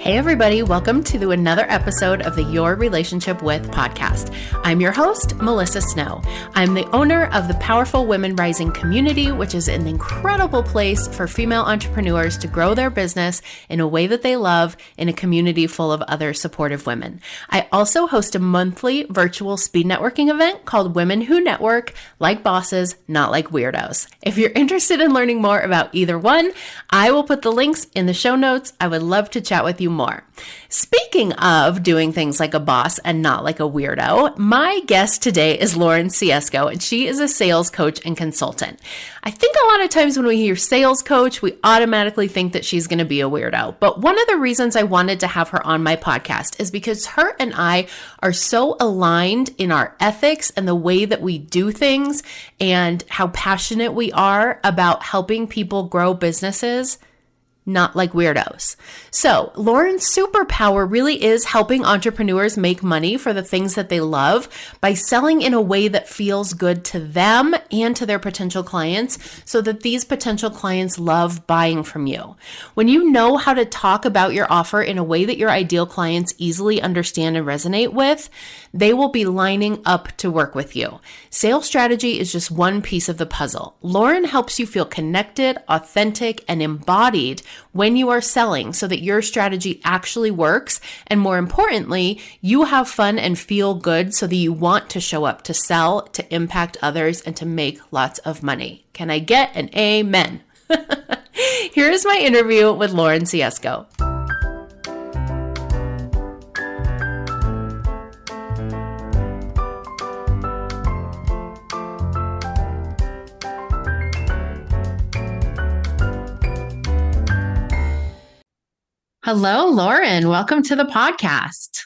Hey everybody, welcome to another episode of the Your Relationship With podcast. I'm your host, Melissa Snow. I'm the owner of the Powerful Women Rising community, which is an incredible place for female entrepreneurs to grow their business in a way that they love in a community full of other supportive women. I also host a monthly virtual speed networking event called Women Who Network Like Bosses, Not Like Weirdos. If you're interested in learning more about either one, I will put the links in the show notes. I would love to chat with you more. Speaking of doing things like a boss and not like a weirdo, my guest today is Lauren Ciesco, and she is a sales coach and consultant. I think a lot of times when we hear sales coach, we automatically think that she's going to be a weirdo. But one of the reasons I wanted to have her on my podcast is because her and I are so aligned in our ethics and the way that we do things and how passionate we are about helping people grow businesses not like weirdos. So Lauren's superpower really is helping entrepreneurs make money for the things that they love by selling in a way that feels good to them and to their potential clients so that these potential clients love buying from you. When you know how to talk about your offer in a way that your ideal clients easily understand and resonate with, they will be lining up to work with you. Sales strategy is just one piece of the puzzle. Lauren helps you feel connected, authentic, and embodied when you are selling so that your strategy actually works. And more importantly, you have fun and feel good so that you want to show up to sell, to impact others, and to make lots of money. Can I get an amen? Here is my interview with Lauren Ciesco. Hello, Lauren. Welcome to the podcast.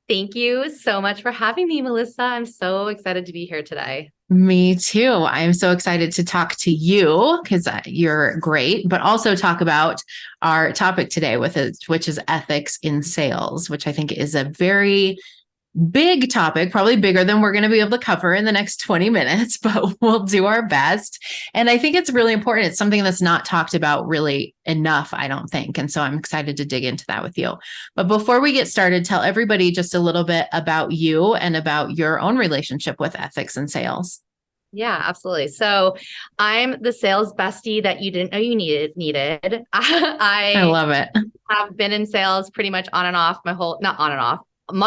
Thank you so much for having me, Melissa. I'm so excited to be here today. Me too. I'm so excited to talk to you because you're great, but also talk about our topic today which is ethics in sales, which I think is a very big topic, probably bigger than we're going to be able to cover in the next 20 minutes, but we'll do our best. And I think it's really important. It's something that's not talked about really enough, I don't think. And so I'm excited to dig into that with you. But before we get started, tell everybody just a little bit about you and about your own relationship with ethics and sales. Yeah, absolutely. So I'm the sales bestie that you didn't know you needed. I love it. Have been in sales pretty much on and off my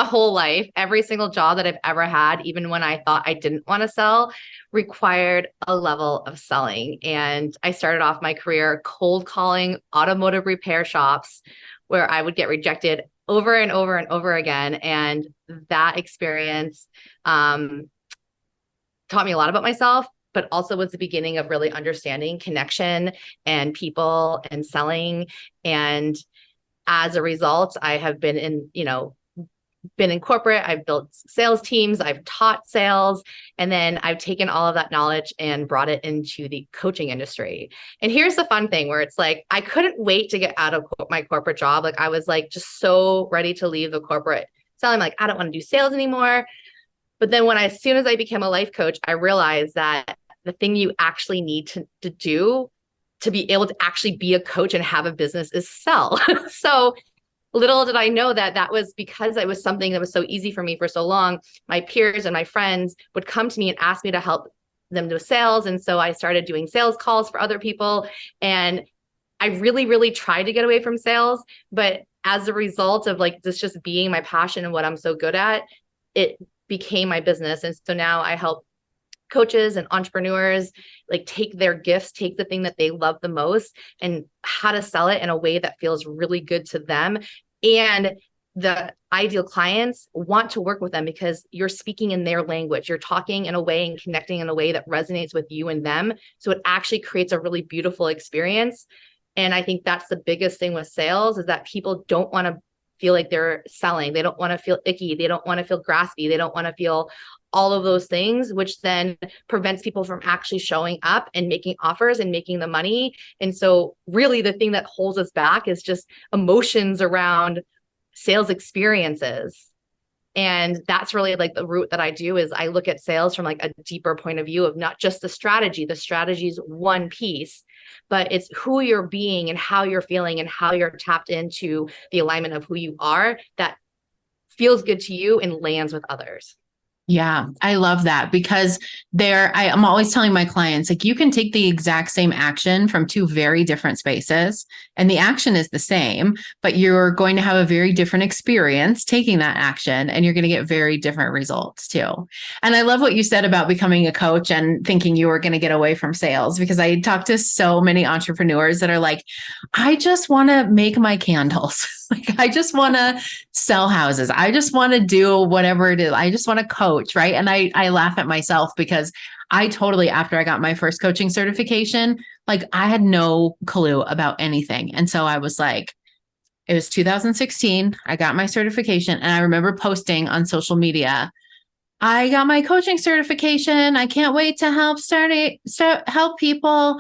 whole life. Every single job that I've ever had, even when I thought I didn't want to sell, required a level of selling. And I started off my career cold calling automotive repair shops where I would get rejected over and over and over again. And that experience taught me a lot about myself, but also was the beginning of really understanding connection and people and selling. And as a result, I have been in corporate. I've built sales teams. I've taught sales. And then I've taken all of that knowledge and brought it into the coaching industry. And here's the fun thing where it's like, I couldn't wait to get out of my corporate job. Like I was like, just so ready to leave the corporate selling. Like, I don't want to do sales anymore. But then as soon as I became a life coach, I realized that the thing you actually need to do to be able to actually be a coach and have a business is sell. So little did I know that was because it was something that was so easy for me for so long. My peers and my friends would come to me and ask me to help them do sales. And so I started doing sales calls for other people. And I really, really tried to get away from sales. But as a result of like this just being my passion and what I'm so good at, it became my business. And so now I help coaches and entrepreneurs like take their gifts, take the thing that they love the most and how to sell it in a way that feels really good to them. And the ideal clients want to work with them because you're speaking in their language. You're talking in a way and connecting in a way that resonates with you and them. So it actually creates a really beautiful experience. And I think that's the biggest thing with sales is that people don't want to feel like they're selling. They don't want to feel icky. They don't want to feel graspy. They don't want to feel all of those things, which then prevents people from actually showing up and making offers and making the money. And so really the thing that holds us back is just emotions around sales experiences. And that's really like the route that I do is I look at sales from like a deeper point of view of not just the strategy. The strategy is one piece, but it's who you're being and how you're feeling and how you're tapped into the alignment of who you are that feels good to you and lands with others. Yeah, I love that because I'm always telling my clients, like, you can take the exact same action from two very different spaces and the action is the same, but you're going to have a very different experience taking that action and you're going to get very different results too. And I love what you said about becoming a coach and thinking you were going to get away from sales, because I talk to so many entrepreneurs that are like, I just want to make my candles. Like, I just want to sell houses. I just want to do whatever it is. I just want to coach. Right. And I laugh at myself because I totally, after I got my first coaching certification, like, I had no clue about anything. And so I was like, it was 2016. I got my certification and I remember posting on social media, I got my coaching certification. I can't wait to help people.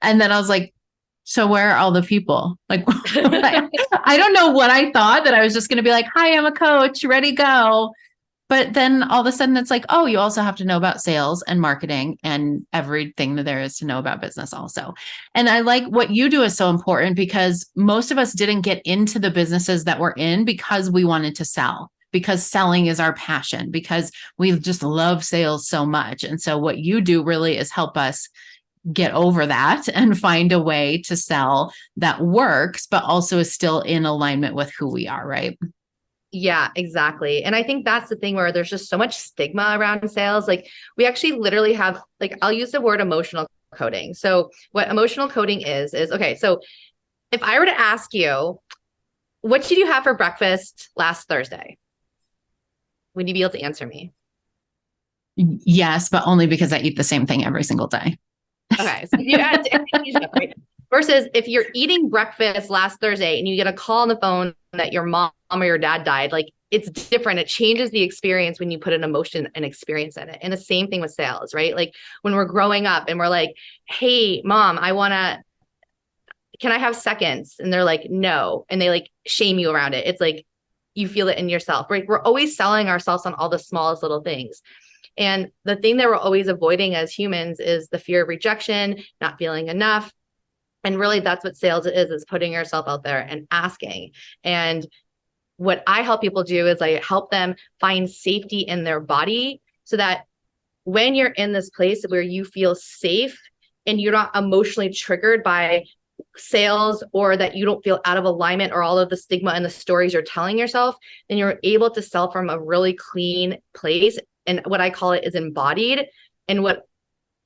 And then I was like, so where are all the people? Like, I don't know what I thought, that I was just going to be like, hi, I'm a coach, ready, go. But then all of a sudden it's like, oh, you also have to know about sales and marketing and everything that there is to know about business also. And I like what you do is so important, because most of us didn't get into the businesses that we're in because we wanted to sell, because selling is our passion, because we just love sales so much. And so what you do really is help us get over that and find a way to sell that works, but also is still in alignment with who we are, right? Yeah, exactly. And I think that's the thing where there's just so much stigma around sales. Like, we actually literally have, like, I'll use the word emotional coding. So what emotional coding is okay, so if I were to ask you, what did you have for breakfast last Thursday? Would you be able to answer me? Yes, but only because I eat the same thing every single day. Okay. So you had to change it, right? Versus if you're eating breakfast last Thursday and you get a call on the phone that your mom or your dad died, like, it's different. It changes the experience when you put an emotion and experience in it. And the same thing with sales, right? Like, when we're growing up and we're like, hey, mom, can I have seconds? And they're like, no. And they like shame you around it. It's like, you feel it in yourself, right? We're always selling ourselves on all the smallest little things. And the thing that we're always avoiding as humans is the fear of rejection, not feeling enough. And really, that's what sales is putting yourself out there and asking. And what I help people do is I help them find safety in their body, so that when you're in this place where you feel safe and you're not emotionally triggered by sales, or that you don't feel out of alignment or all of the stigma and the stories you're telling yourself, then you're able to sell from a really clean place. And what I call it is embodied. And what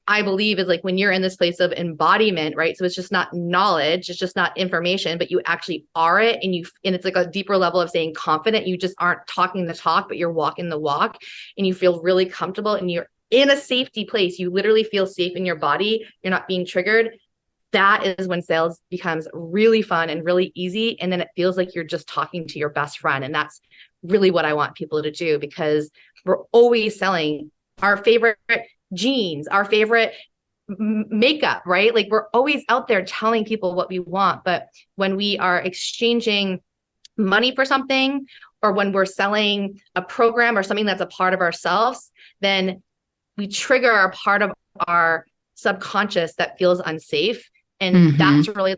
I believe is, like, when you're in this place of embodiment, right? So it's just not knowledge, it's just not information, but you actually are it. And it's like a deeper level of saying confident. You just aren't talking the talk, but you're walking the walk, and you feel really comfortable and you're in a safety place. You literally feel safe in your body. You're not being triggered. That is when sales becomes really fun and really easy. And then it feels like you're just talking to your best friend. And that's really what I want people to do, because we're always selling our favorite jeans, our favorite makeup, right? Like, we're always out there telling people what we want. But when we are exchanging money for something, or when we're selling a program or something that's a part of ourselves, then we trigger a part of our subconscious that feels unsafe. And that's really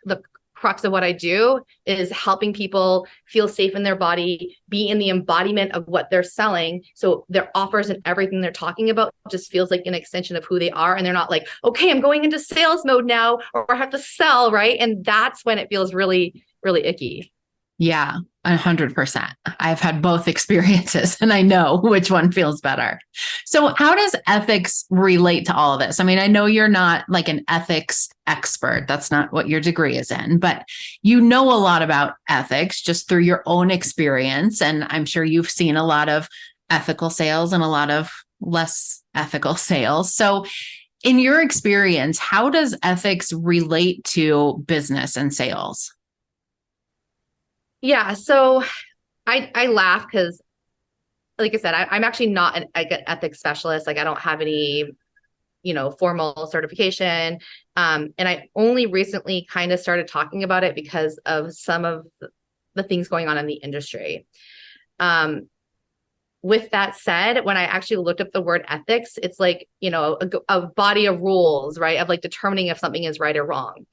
the crux of what I do, is helping people feel safe in their body, be in the embodiment of what they're selling. So their offers and everything they're talking about just feels like an extension of who they are. And they're not like, okay, I'm going into sales mode now, or I have to sell, right? And that's when it feels really, really icky. Yeah, 100%. I've had both experiences and I know which one feels better. So how does ethics relate to all of this? I mean, I know you're not like an ethics expert. That's not what your degree is in, but you know a lot about ethics just through your own experience. And I'm sure you've seen a lot of ethical sales and a lot of less ethical sales. So in your experience, how does ethics relate to business and sales? Yeah. So I laugh because, like I said, I'm actually not an ethics specialist. Like, I don't have any, formal certification. And I only recently kind of started talking about it because of some of the things going on in the industry. When with that said, when I actually looked up the word ethics, it's like, a body of rules, right? Of like determining if something is right or wrong.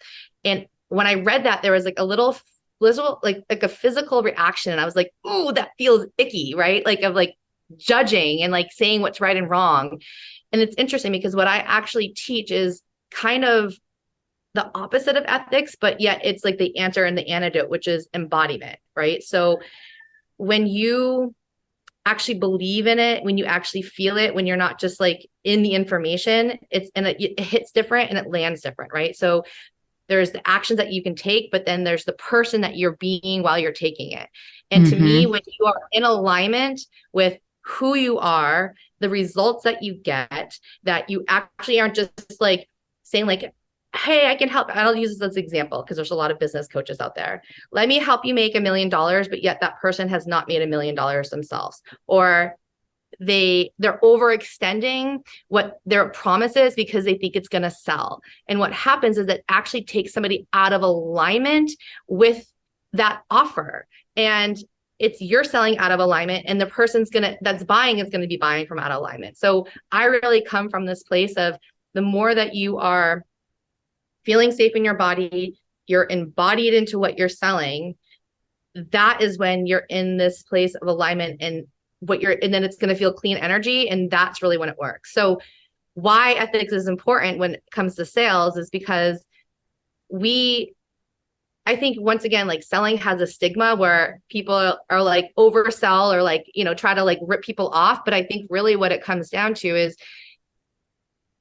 And when I read that, there was like a little like a physical reaction. And I was like, ooh, that feels icky, right? Like of like judging and like saying what's right and wrong. And it's interesting because what I actually teach is kind of the opposite of ethics, but yet it's like the answer and the antidote, which is embodiment, right? So when you actually believe in it, when you actually feel it, when you're not just like in the information, it hits different and it lands different, right? So there's the actions that you can take, but then there's the person that you're being while you're taking it. And to me, when you are in alignment with who you are, the results that you get, that you actually aren't just like saying like, hey, I can help. I'll use this as an example because there's a lot of business coaches out there. Let me help you make $1 million, but yet that person has not made $1 million themselves. Or they're overextending what their promise is because they think it's going to sell. And what happens is it actually takes somebody out of alignment with that offer. And it's you're selling out of alignment, and the person's that's buying is going to be buying from out of alignment. So I really come from this place of the more that you are feeling safe in your body, you're embodied into what you're selling, that is when you're in this place of alignment and then it's going to feel clean energy. And that's really when it works. So why ethics is important when it comes to sales is because I think once again, like selling has a stigma where people are like oversell or like, try to like rip people off. But I think really what it comes down to is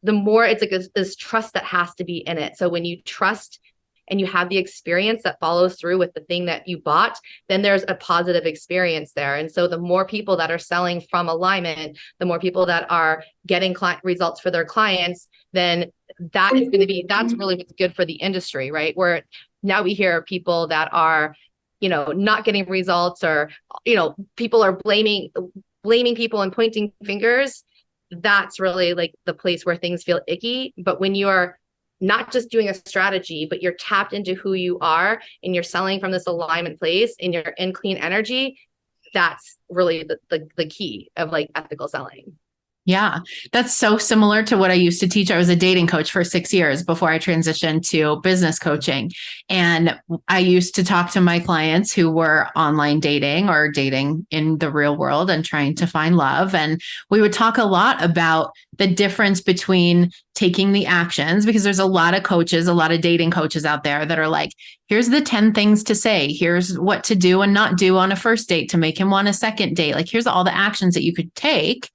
the more it's like this trust that has to be in it. So when you trust and you have the experience that follows through with the thing that you bought, then there's a positive experience there. And so the more people that are selling from alignment, the more people that are getting client results for their clients, then that's really what's good for the industry, right? Where now we hear people that are, not getting results or, people are blaming people and pointing fingers. That's really like the place where things feel icky. But when you are not just doing a strategy, but you're tapped into who you are and you're selling from this alignment place and you're in clean energy, that's really the key of like ethical selling. Yeah, that's so similar to what I used to teach. I was a dating coach for 6 years before I transitioned to business coaching. And I used to talk to my clients who were online dating or dating in the real world and trying to find love. And we would talk a lot about the difference between taking the actions, because there's a lot of coaches, a lot of dating coaches out there that are like, here's the 10 things to say. Here's what to do and not do on a first date to make him want a second date. Like, here's all the actions that you could take.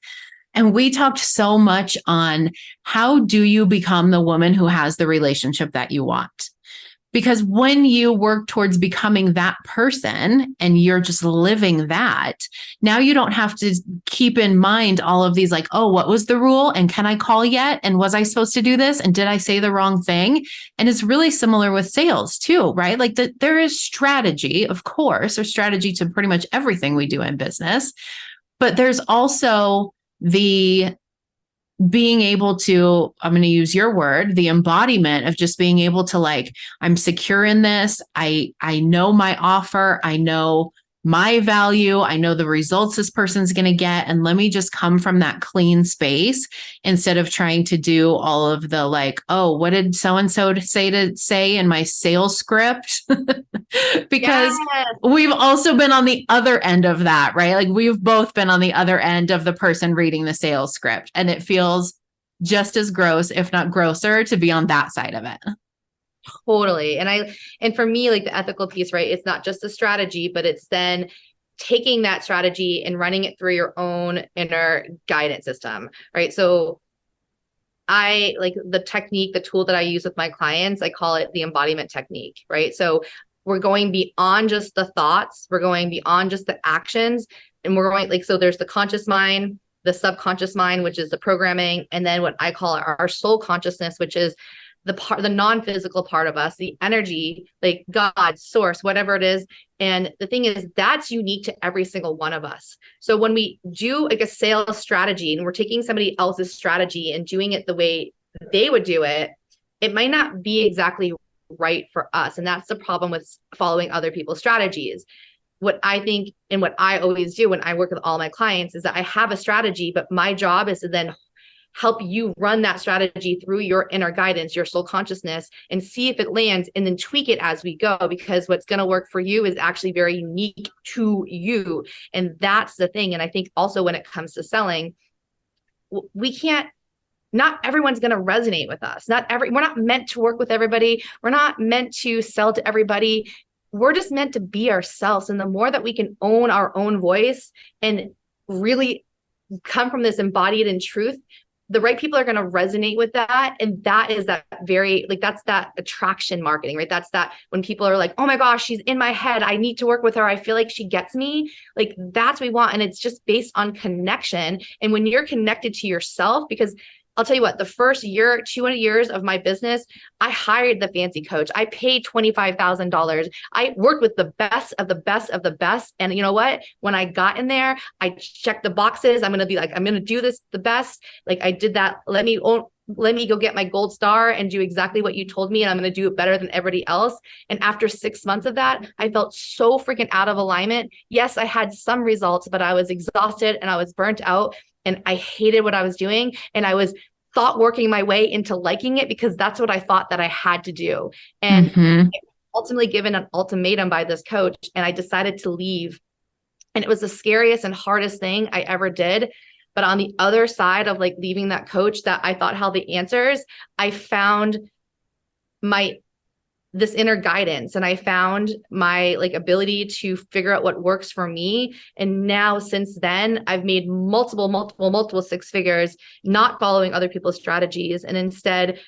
And we talked so much on how do you become the woman who has the relationship that you want? Because when you work towards becoming that person and you're just living that, now you don't have to keep in mind all of these like, oh, what was the rule? And can I call yet? And was I supposed to do this? And did I say the wrong thing? And it's really similar with sales too, right? Like there is strategy, of course, or strategy to pretty much everything we do in business. But there's also the being able to, I'm going to use your word, the embodiment of just being able to like, I'm secure in this. I know my offer. I know my value. I know the results this person's going to get. And let me just come from that clean space instead of trying to do all of the like, oh, what did so-and-so say in my sales script? Because we've also been on the other end of that, right? Like we've both been on the other end of the person reading the sales script, and it feels just as gross, if not grosser, to be on that side of it. Totally. And for me, like the ethical piece, right? It's not just a strategy, but it's then taking that strategy and running it through your own inner guidance system, right? So I like the technique, the tool that I use with my clients, I call it the embodiment technique, right? So we're going beyond just the thoughts, we're going beyond just the actions, and we're going like, so there's the conscious mind, the subconscious mind, which is the programming, and then what I call our soul consciousness, which is the non-physical part of us, the energy, like God, source, whatever it is. And the thing is, that's unique to every single one of us. So when we do like a sales strategy and we're taking somebody else's strategy and doing it the way they would do it, it might not be exactly right for us. And that's the problem with following other people's strategies. what I think and what I always do when I work with all my clients is that I have a strategy, but my job is to then help you run that strategy through your inner guidance, your soul consciousness, and see if it lands and then tweak it as we go, because what's going to work for you is actually very unique to you. And that's the thing. And I think also when it comes to selling, we can't, not everyone's going to resonate with us. We're not meant to work with everybody. We're not meant to sell to everybody. We're just meant to be ourselves. And the more that we can own our own voice and really come from this embodied in truth, the right people are going to resonate with that. And that is that very, like, that's that attraction marketing, right? That's that when people are like, oh my gosh, she's in my head. I need to work with her. I feel like she gets me. Like, that's what we want. And it's just based on connection. And when you're connected to yourself, because I'll tell you what, the first year, 2 years of my business, I hired the fancy coach. I paid $25,000. I worked with the best of the best of the best. And you know what? When I got in there, I checked the boxes. I'm going to do this the best. Like, I did that. Let me go get my gold star and do exactly what you told me. And I'm going to do it better than everybody else. And after 6 months of that, I felt so freaking out of alignment. Yes, I had some results, but I was exhausted and I was burnt out. And I hated what I was doing. And I was working my way into liking it because that's what I thought that I had to do. And ultimately given an ultimatum by this coach, and I decided to leave. And it was the scariest and hardest thing I ever did. But on the other side of like leaving that coach that I thought held the answers, I found this inner guidance, and I found my like ability to figure out what works for me. And now since then, I've made multiple six figures, not following other people's strategies, and instead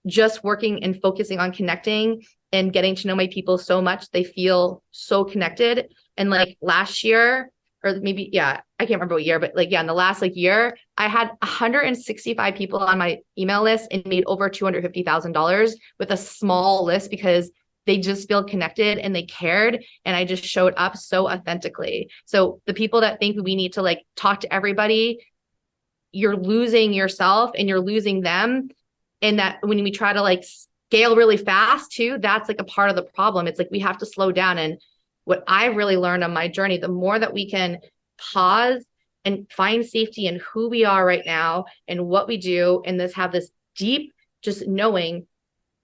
just working and focusing on connecting and getting to know my people so much they feel so connected. And like last year, or maybe, I can't remember what year, but like, in the last like year, I had 165 people on my email list and made over $250,000 with a small list because they just feel connected and they cared. And I just showed up so authentically. So the people that think we need to like talk to everybody, you're losing yourself and you're losing them. And that when we try to like scale really fast too, that's like a part of the problem. It's like we have to slow down. And what I really learned on my journey, the more that we can pause and find safety in who we are right now and what we do, and have this deep, just knowing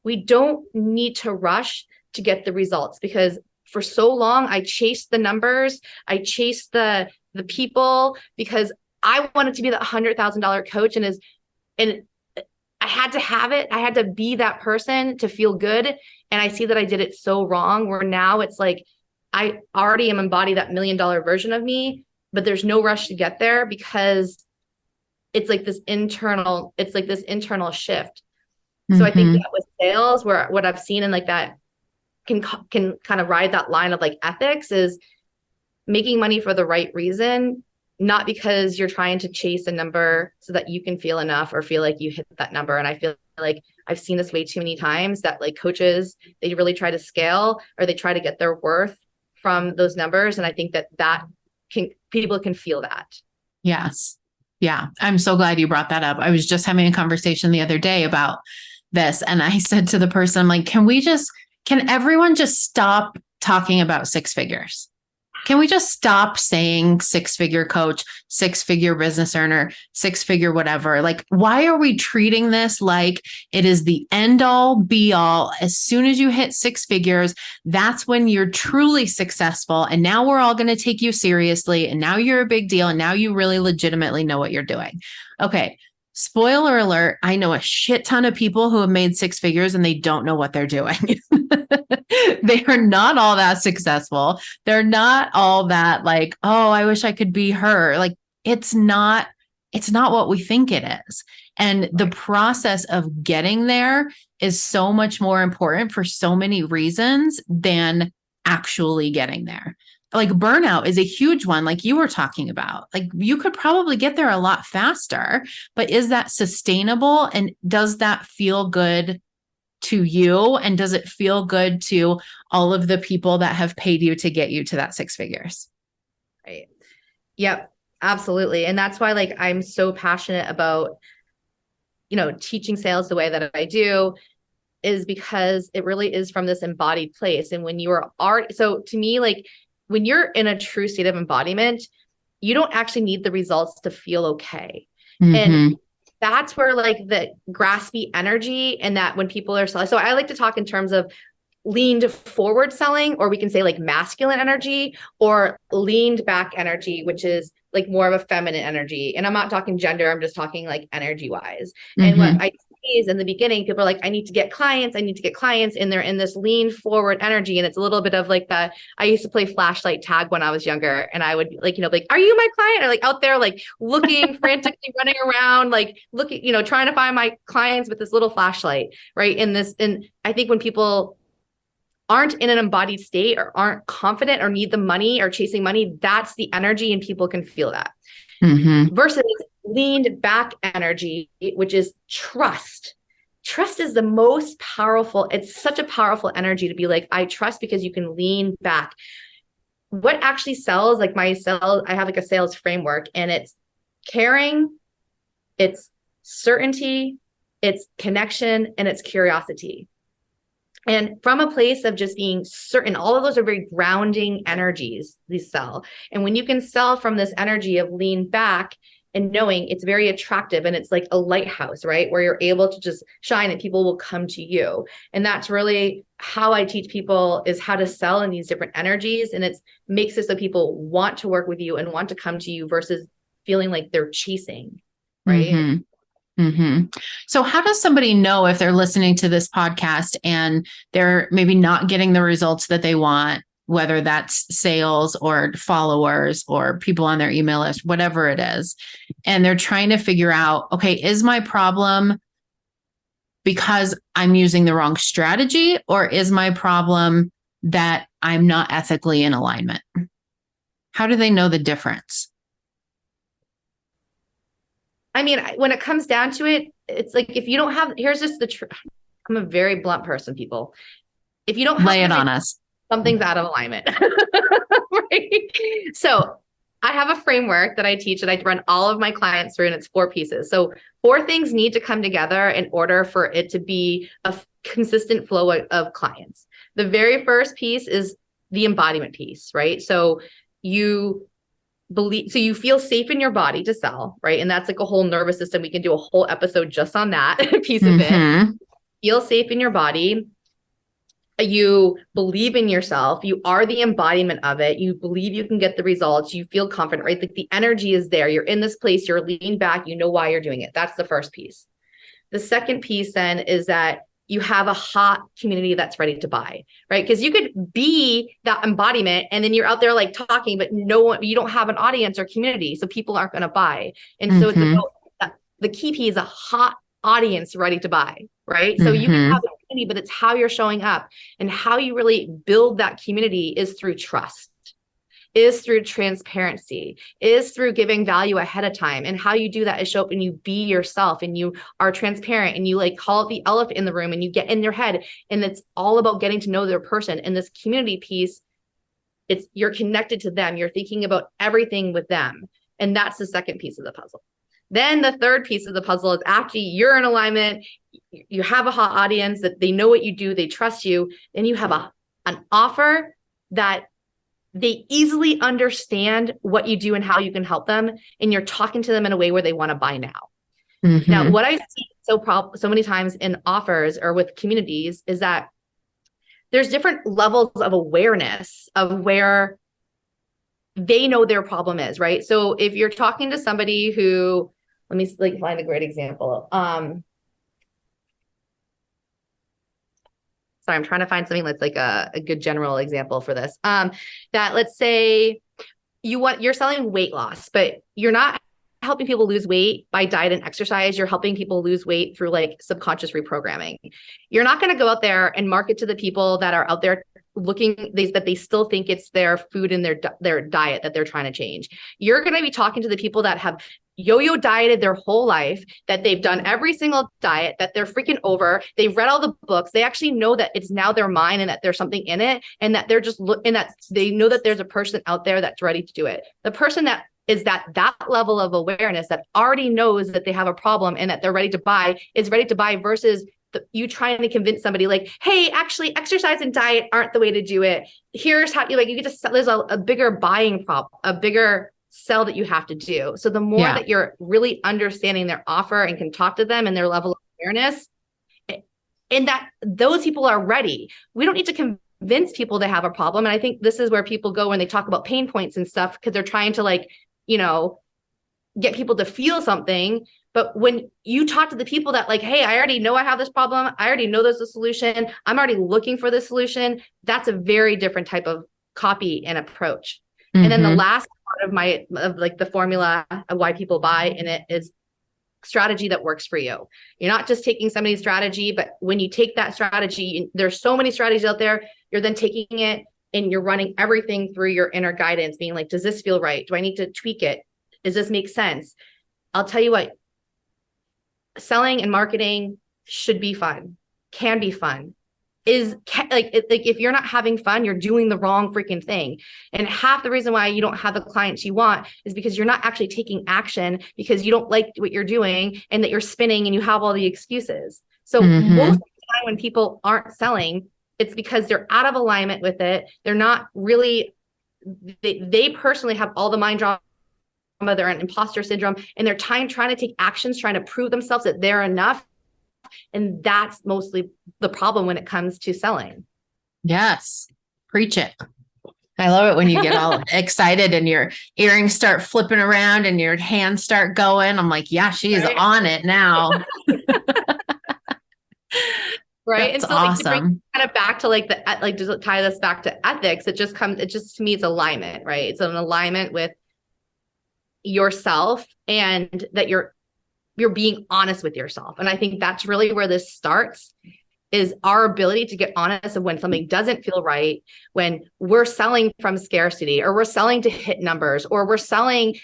we don't need to rush to get the results, because for so long I chased the numbers, I chased the people, because I wanted to be the $100,000 coach, and I had to have it. I had to be that person to feel good. And I see that I did it so wrong, where now it's like, I already am embody that $1 million version of me, but there's no rush to get there because it's like this internal shift. So I think that with sales, where what I've seen and like that can kind of ride that line of like ethics is making money for the right reason, not because you're trying to chase a number so that you can feel enough or feel like you hit that number. And I feel like I've seen this way too many times that like coaches, they really try to scale, or they try to get their worth from those numbers. And I think that people can feel that. Yes. Yeah. I'm so glad you brought that up. I was just having a conversation the other day about this. And I said to the person, I'm like, can everyone just stop talking about six figures? Can we just stop saying 6-figure coach, 6-figure business earner, 6-figure whatever? Like, why are we treating this like it is the end all be all? As soon as you hit 6 figures, that's when you're truly successful. And now we're all going to take you seriously. And now you're a big deal. And now you really legitimately know what you're doing. Okay. Spoiler alert, I know a shit ton of people who have made 6 figures and they don't know what they're doing. They are not all that successful. They're not all that like, oh, I wish I could be her. Like, it's not what we think it is. And the process of getting there is so much more important for so many reasons than actually getting there. Like burnout is a huge one, like you were talking about. Like you could probably get there a lot faster, but is that sustainable? And does that feel good to you? And does it feel good to all of the people that have paid you to get you to that 6 figures? Right. Yep, absolutely. And that's why like I'm so passionate about, teaching sales the way that I do, is because it really is from this embodied place. And when you are so to me, like, when you're in a true state of embodiment, you don't actually need the results to feel okay. And that's where like the graspy energy, and that when people are selling, so I like to talk in terms of leaned forward selling, or we can say like masculine energy, or leaned back energy, which is like more of a feminine energy. And I'm not talking gender, I'm just talking like energy wise. And what I see is in the beginning, people are like, I need to get clients. And they're in this lean forward energy. And it's a little bit of like I used to play flashlight tag when I was younger. And I would like, like, are you my client? Or like out there, like looking frantically, running around, like looking, trying to find my clients with this little flashlight, right? And I think when people aren't in an embodied state, or aren't confident, or need the money, or chasing money, that's the energy, and people can feel that. Versus leaned back energy, which is trust. Trust is the most powerful. It's such a powerful energy to be like, I trust, because you can lean back. What actually sells, like I have like a sales framework, and it's caring, it's certainty, it's connection, and it's curiosity. And from a place of just being certain, all of those are very grounding energies, these sell. And when you can sell from this energy of lean back and knowing, it's very attractive, and it's like a lighthouse, right? Where you're able to just shine and people will come to you. And that's really how I teach people, is how to sell in these different energies. And it makes it so people want to work with you and want to come to you versus feeling like they're chasing, right? So how does somebody know if they're listening to this podcast and they're maybe not getting the results that they want, whether that's sales or followers or people on their email list, whatever it is, and they're trying to figure out, okay, is my problem because I'm using the wrong strategy, or is my problem that I'm not ethically in alignment? How do they know the difference? I mean, when it comes down to it, it's like, if you don't have, here's just the truth. I'm a very blunt person, people. If you don't have, lay it on us, something's out of alignment. Right? So I have a framework that I teach, that I run all of my clients through, and it's 4 pieces. So 4 things need to come together in order for it to be a consistent flow of clients. The very first piece is the embodiment piece, right? So you feel safe in your body to sell, right? And that's like a whole nervous system. We can do a whole episode just on that piece of it. Feel safe in your body. You believe in yourself. You are the embodiment of it. You believe you can get the results. You feel confident, right? Like the energy is there. You're in this place. You're leaning back. You know why you're doing it. That's the first piece. The second piece then is that you have a hot community that's ready to buy, right? Because you could be that embodiment and then you're out there like talking, but you don't have an audience or community. So people aren't going to buy. And so it's about the key piece is a hot audience ready to buy, right? So you can have a community, but it's how you're showing up, and how you really build that community is through trust, is through transparency, is through giving value ahead of time. And how you do that is show up and you be yourself, and you are transparent, and you like call it the elephant in the room, and you get in their head, and it's all about getting to know their person. And this community piece, you're connected to them. You're thinking about everything with them. And that's the second piece of the puzzle. Then the third piece of the puzzle is, after you're in alignment, you have a hot audience that they know what you do, they trust you, and you have an offer that they easily understand what you do and how you can help them. And you're talking to them in a way where they want to buy now. Now, what I see so many times in offers or with communities is that there's different levels of awareness of where they know their problem is, right? So if you're talking to somebody who, let me like find a great example. Sorry, I'm trying to find something that's like a good general example for this. That let's say you're selling weight loss, but you're not helping people lose weight by diet and exercise. You're helping people lose weight through like subconscious reprogramming. You're not going to go out there and market to the people that are out there looking that they still think it's their food and their diet that they're trying to change. You're going to be talking to the people that have yo-yo dieted their whole life, that they've done every single diet, that they're freaking over. They've read all the books. They actually know that it's now their mind and that there's something in it, and that they're just and that they know that there's a person out there that's ready to do it. The person that is that level of awareness that already knows that they have a problem and that they're ready to buy is ready to buy versus you trying to convince somebody like, hey, actually exercise and diet aren't the way to do it. Here's how you get to, there's a bigger buying problem, a bigger sell that you have to do. So the more that you're really understanding their offer and can talk to them and their level of awareness, and that those people are ready. We don't need to convince people they have a problem. And I think this is where people go when they talk about pain points and stuff, because they're trying to get people to feel something. But when you talk to the people that hey, I already know I have this problem. I already know there's a solution. I'm already looking for the solution. That's a very different type of copy and approach. And then the last part of the formula of why people buy in it is strategy that works for you. You're not just taking somebody's strategy, but when you take that strategy, there's so many strategies out there, you're then taking it and you're running everything through your inner guidance, being like, does this feel right? Do I need to tweak it? Does this make sense? I'll tell you what, selling and marketing should be fun, can be fun. If you're not having fun, you're doing the wrong freaking thing. And half the reason why you don't have the clients you want is because you're not actually taking action, because you don't like what you're doing and that you're spinning and you have all the excuses. So most of the time when people aren't selling, it's because they're out of alignment with it. They're not really, they personally have all the mind drama, they're in imposter syndrome, and they're trying to take actions, trying to prove themselves that they're enough. And that's mostly the problem when it comes to selling. Yes. Preach it. I love it when you get all excited and your earrings start flipping around and your hands start going. I'm like, yeah, she is on it now. Right. That's and so awesome. To bring kind of back to just tie this back to ethics, it just to me, it's alignment, right? It's an alignment with yourself and that you're being honest with yourself. And I think that's really where this starts, is our ability to get honest of when something doesn't feel right, when we're selling from scarcity, or we're selling to hit numbers, or we're selling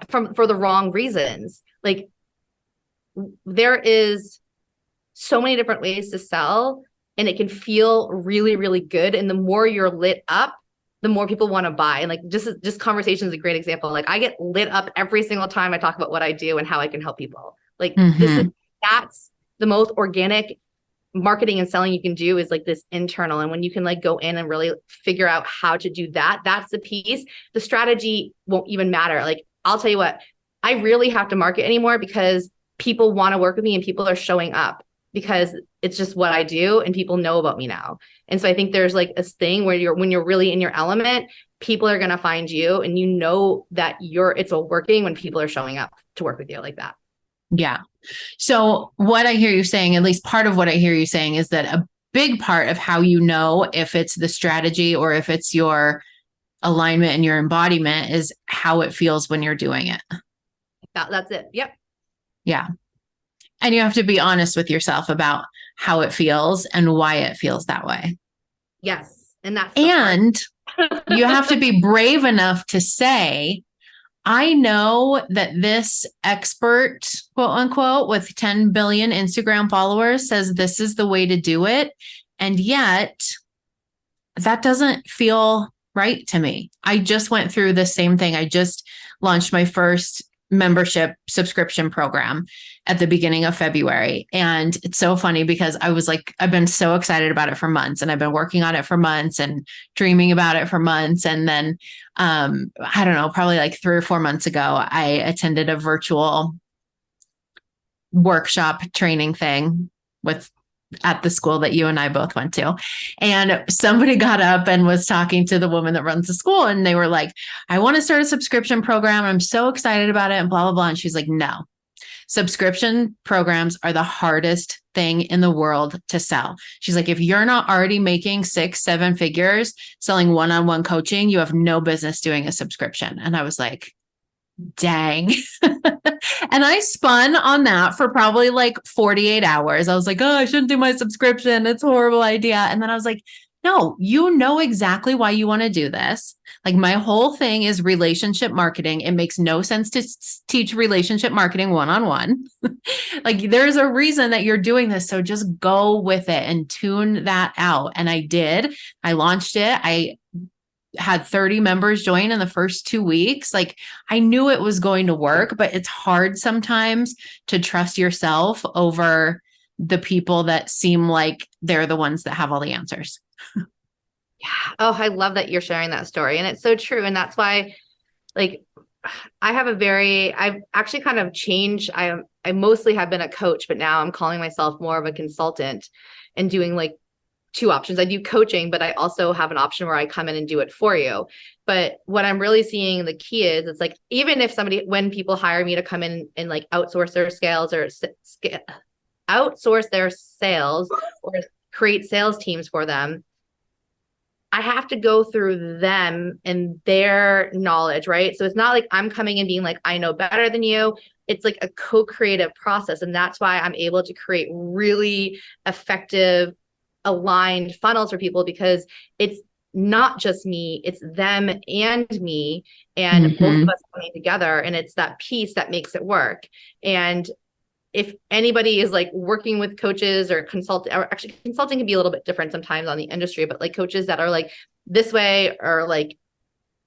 for the wrong reasons. There is so many different ways to sell, and it can feel really, really good. And the more you're lit up, the more people want to buy. And just conversation is a great example. I get lit up every single time I talk about what I do and how I can help people. That's the most organic marketing and selling you can do, is this internal. And when you can go in and really figure out how to do that, that's the piece. The strategy won't even matter. I'll tell you what, I really have to market anymore because people want to work with me and people are showing up because it's just what I do and people know about me now. And so I think there's a thing where when you're really in your element, people are going to find you, and you know that it's all working when people are showing up to work with you like that. Yeah. So what I hear you saying, at least part of what I hear you saying, is that a big part of how you know if it's the strategy or if it's your alignment and your embodiment is how it feels when you're doing it. That's it. Yep. Yeah. And you have to be honest with yourself about how it feels and why it feels that way. Yes. And you have to be brave enough to say, I know that this expert, quote unquote, with 10 billion Instagram followers says this is the way to do it. And yet that doesn't feel right to me. I just went through the same thing. I just launched my first membership subscription program at the beginning of February. And it's so funny because I've been so excited about it for months, and I've been working on it for months and dreaming about it for months. And then, I don't know, probably 3 or 4 months ago, I attended a virtual workshop training thing at the school that you and I both went to. And somebody got up and was talking to the woman that runs the school. And they were like, I want to start a subscription program. I'm so excited about it and blah, blah, blah. And she's like, no, subscription programs are the hardest thing in the world to sell. She's like, if you're not already making 6-7 figures selling one-on-one coaching, you have no business doing a subscription. And I was like, dang. And I spun on that for probably 48 hours. I was like, oh, I shouldn't do my subscription. It's a horrible idea. And then I was like, no, you know exactly why you want to do this. My whole thing is relationship marketing. It makes no sense to teach relationship marketing one-on-one. There's a reason that you're doing this. So just go with it and tune that out. And I did. I launched it. I had 30 members join in the first 2 weeks. I knew it was going to work, but it's hard sometimes to trust yourself over the people that seem like they're the ones that have all the answers. Yeah. Oh, I love that you're sharing that story. And it's so true. And that's why, like, I've actually kind of changed. I mostly have been a coach, but now I'm calling myself more of a consultant and doing like two options. I do coaching, but I also have an option where I come in and do it for you. But what I'm really seeing the key is, it's like, even if when people hire me to come in and like outsource their scales or outsource their sales or create sales teams for them, I have to go through them and their knowledge, right? So it's not like I'm coming in being like, I know better than you. It's like a co-creative process. And that's why I'm able to create really effective, aligned funnels for people, because it's not just me, it's them and me, and both of us coming together. And it's that piece that makes it work. And if anybody is like working with coaches or consulting, or actually consulting can be a little bit different sometimes on the industry, but like coaches that are like this way or like,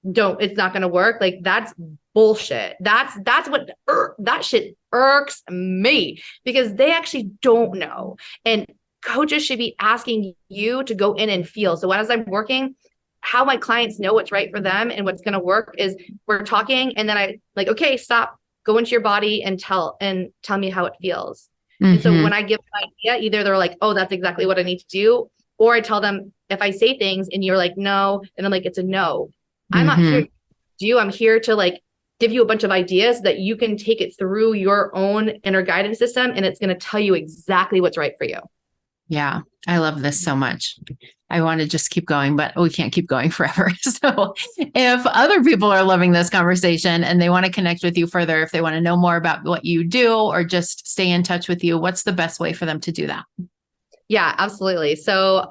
it's not going to work. Like that's bullshit. That's what that shit irks me, because they actually don't know. And coaches should be asking you to go in and feel. So as I'm working, how my clients know what's right for them and what's going to work is we're talking, and then I like, okay, stop. Go into your body and tell me how it feels. And so when I give an idea, either they're like, oh, that's exactly what I need to do. Or I tell them, if I say things and you're like, no, and I'm like, it's a no. I'm not here to do you. I'm here to like give you a bunch of ideas so that you can take it through your own inner guidance system. And it's going to tell you exactly what's right for you. Yeah, I love this so much. I want to just keep going, but we can't keep going forever. So if other people are loving this conversation and they want to connect with you further, if they want to know more about what you do or just stay in touch with you, what's the best way for them to do that? Yeah, absolutely. So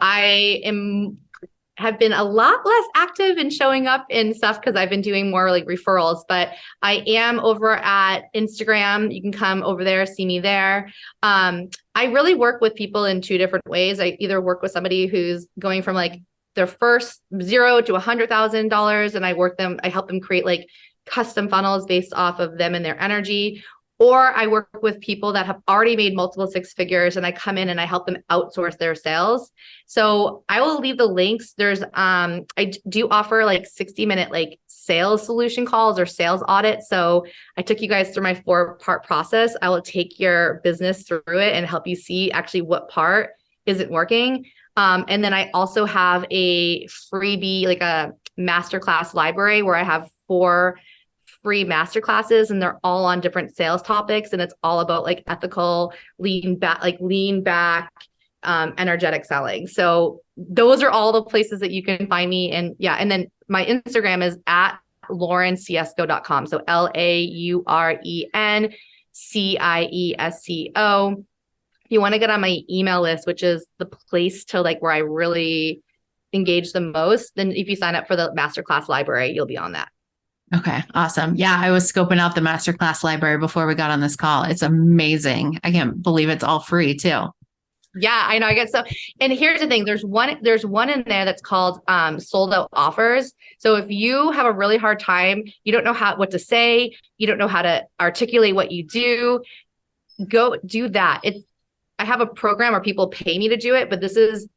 have been a lot less active in showing up in stuff because I've been doing more like referrals, but I am over at Instagram. You can come over there, see me there. I really work with people in two different ways. I either work with somebody who's going from like their first $0 to $100,000, and I help them create like custom funnels based off of them and their energy. Or I work with people that have already made multiple six figures, and I come in and I help them outsource their sales. So I will leave the links. I do offer like 60-minute like sales solution calls or sales audits. So I took you guys through my 4-part process. I will take your business through it and help you see actually what part isn't working. And then I also have a freebie, like a masterclass library where I have 4 free masterclasses, and they're all on different sales topics. And it's all about like ethical, lean back, energetic selling. So those are all the places that you can find me. And yeah. And then my Instagram is at LaurenCiesco.com. So LaurenCiesco. If you want to get on my email list, which is the place to like where I really engage the most, then if you sign up for the masterclass library, you'll be on that. Okay, awesome. Yeah, I was scoping out the masterclass library before we got on this call. It's amazing. I can't believe it's all free too. Yeah, I know. I get so, and here's the thing. There's one in there that's called sold out offers. So if you have a really hard time, you don't know what to say, you don't know how to articulate what you do, go do that. I have a program where people pay me to do it, but this is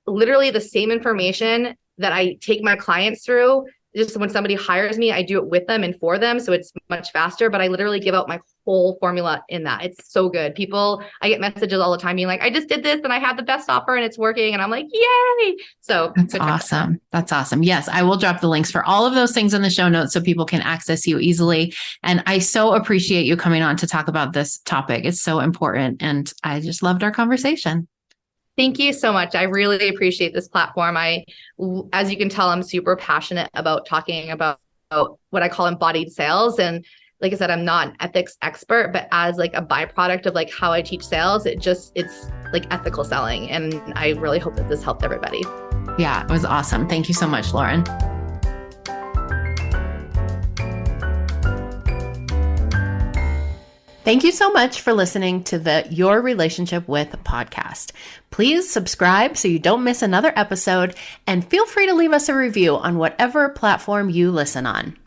literally the same information that I take my clients through. Just when somebody hires me, I do it with them and for them. So it's much faster, but I literally give out my whole formula in that. It's so good. I get messages all the time being like, I just did this and I had the best offer and it's working. And I'm like, yay. So that's awesome. That's awesome. Yes. I will drop the links for all of those things in the show notes so people can access you easily. And I so appreciate you coming on to talk about this topic. It's so important. And I just loved our conversation. Thank you so much. I really appreciate this platform. As you can tell, I'm super passionate about talking about what I call embodied sales. And like I said, I'm not an ethics expert, but as like a byproduct of like how I teach sales, it's like ethical selling. And I really hope that this helped everybody. Yeah, it was awesome. Thank you so much, Lauren. Thank you so much for listening to the Your Relationship With podcast. Please subscribe so you don't miss another episode, and feel free to leave us a review on whatever platform you listen on.